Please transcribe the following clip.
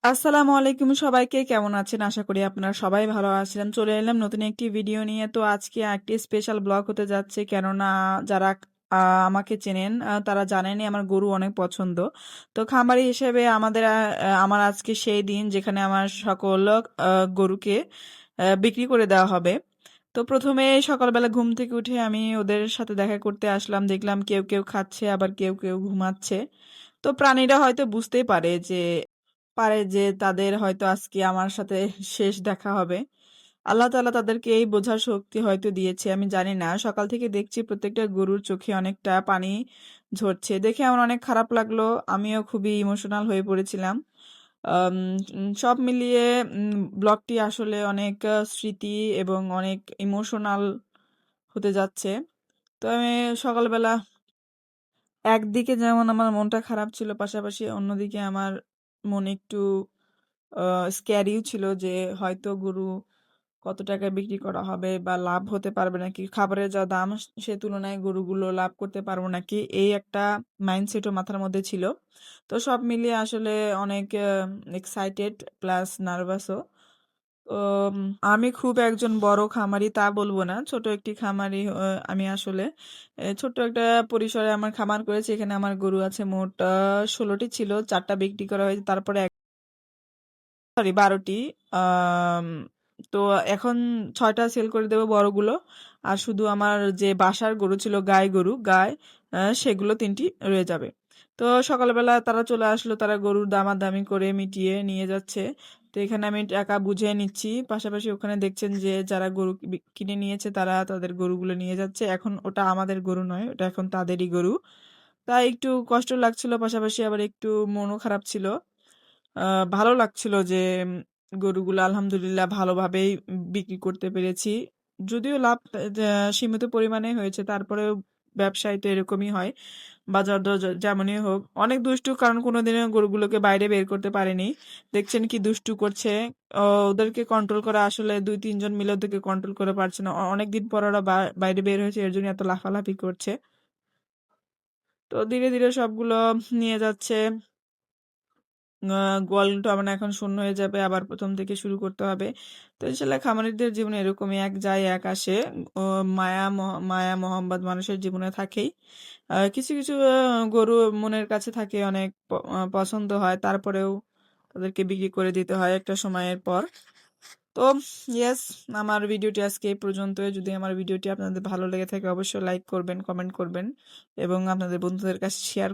আসসালামু আলাইকুম সবাইকে, কেমন আছেন? আশা করি আপনারা সবাই ভালো আছেন। চলে এলাম নতুন একটি ভিডিও নিয়ে। তো আজকে একটি স্পেশাল ব্লগ হতে যাচ্ছে, কেননা যারা আমাকে চেনেন তারা জানেনই আমার গরু অনেক পছন্দ। তো খামারি হিসেবে আমার আজকে সেই দিন যেখানে আমার সকল গরুকে বিক্রি করে দেওয়া হবে। তো প্রথমে সকালবেলা ঘুম থেকে উঠে আমি ওদের সাথে দেখা করতে আসলাম, দেখলাম কেউ কেউ খাচ্ছে, আবার কেউ কেউ ঘুমাচ্ছে। তো প্রাণীরা হয়তো বুঝতেই পারে যে তাদের হয়তো আজকে আমার সাথে শেষ দেখা হবে। আল্লাহ তাআলা তাদেরকে এই বোঝার শক্তি হয়তো দিয়েছে, আমি জানি না। সকাল থেকে দেখছি প্রত্যেকটা গরুর চোখে অনেকটা পানি ঝরছে, দেখে আমার অনেক খারাপ লাগলো। আমিও খুবই ইমোশনাল হয়ে পড়েছিলাম। আম, সব মিলিয়ে ব্লগটি আসলে অনেক স্মৃতি এবং অনেক ইমোশনাল হতে যাচ্ছে। তো আমি সকালবেলা একদিকে যেমন আমার মনটা খারাপ ছিল, পাশাপাশি অন্যদিকে আমার মন একটু স্ক্যারিও ছিল যে হয়তো গরু কত টাকায় বিক্রি করা হবে বা লাভ হতে পারবে নাকি, খাবারের যা দাম সে তুলনায় গরুগুলো লাভ করতে পারবো নাকি, এই একটা মাইন্ডসেটও মাথার মধ্যে ছিল। তো সব মিলিয়ে আসলে অনেক এক্সাইটেড প্লাস নার্ভাসও। উম, আমি খুব একজন বড় খামারি তা বলবো না, ছোট একটি খামারি। আমি আসলে ছোট্ট একটা পরিসরে আমার খামার করেছি। এখানে আমার গরু আছে মোট 16টি ছিল, 4টা বিক্রি করা হয়েছে, তারপরে সরি 12টি। আম, তো এখন 6টা সেল করে দেবো বড়গুলো। আর শুধু আমার যে বাসার গরু ছিল, গাই সেগুলো 3টি রয়ে যাবে। তো সকালবেলা তারা চলে আসলো, তারা গরুর দামাদামি করে মিটিয়ে নিয়ে যাচ্ছে। তো এখানে আমি টাকা বুঝিয়ে নিচ্ছি, পাশাপাশি ওখানে দেখছেন যে যারা গরু কিনে নিয়েছে তারা তাদের গরুগুলো নিয়ে যাচ্ছে। এখন ওটা আমাদের গরু নয়, ওটা এখন তাদেরই গরু। তাই একটু কষ্ট লাগছিল, পাশাপাশি আবার একটু মনও খারাপ ছিল। ভালো লাগছিল যে গরুগুলো আলহামদুলিল্লাহ ভালোভাবেই বিক্রি করতে পেরেছি। যদিও লাভ সীমিত পরিমাণে হয়েছে, তারপরেও ব্যবসায় তো এরকমই হয়। বাজার দর যেমনই হোক, অনেক দুষ্টু, কারণ কোনোদিনও গরুগুলোকে বাইরে বের করতে পারেনি। দেখছেন কি দুষ্টু করছে। ওদেরকে কন্ট্রোল করা আসলে 2-3 জন মিলে ওদেরকে কন্ট্রোল করে পারছে না। অনেকদিন পর ওরা বাইরে বের হয়েছে, এর জন্য এত লাফালাফি করছে। তো ধীরে ধীরে সবগুলো নিয়ে যাচ্ছে। গোয়ালটা মানে এখন শূন্য হয়ে যাবে, আবার প্রথম থেকে শুরু করতে হবে। তো ইনশাল্লাহ খামারিদের জীবনে এরকমই এক যায় এক আসে। ও মায়া মোহাম্মদ মানুষের জীবনে থাকেই। কিছু কিছু গরু মনের কাছে থাকে, অনেক পছন্দ হয়, তারপরেও তাদেরকে বিক্রি করে দিতে হয় একটা সময়ের পর। তো ইয়েস, আমার ভিডিওটি আজকে এই পর্যন্তই। যদি আমার ভিডিওটি আপনাদের ভালো লেগে থাকে অবশ্যই লাইক করবেন, কমেন্ট করবেন এবং আপনাদের বন্ধুদের কাছে শেয়ার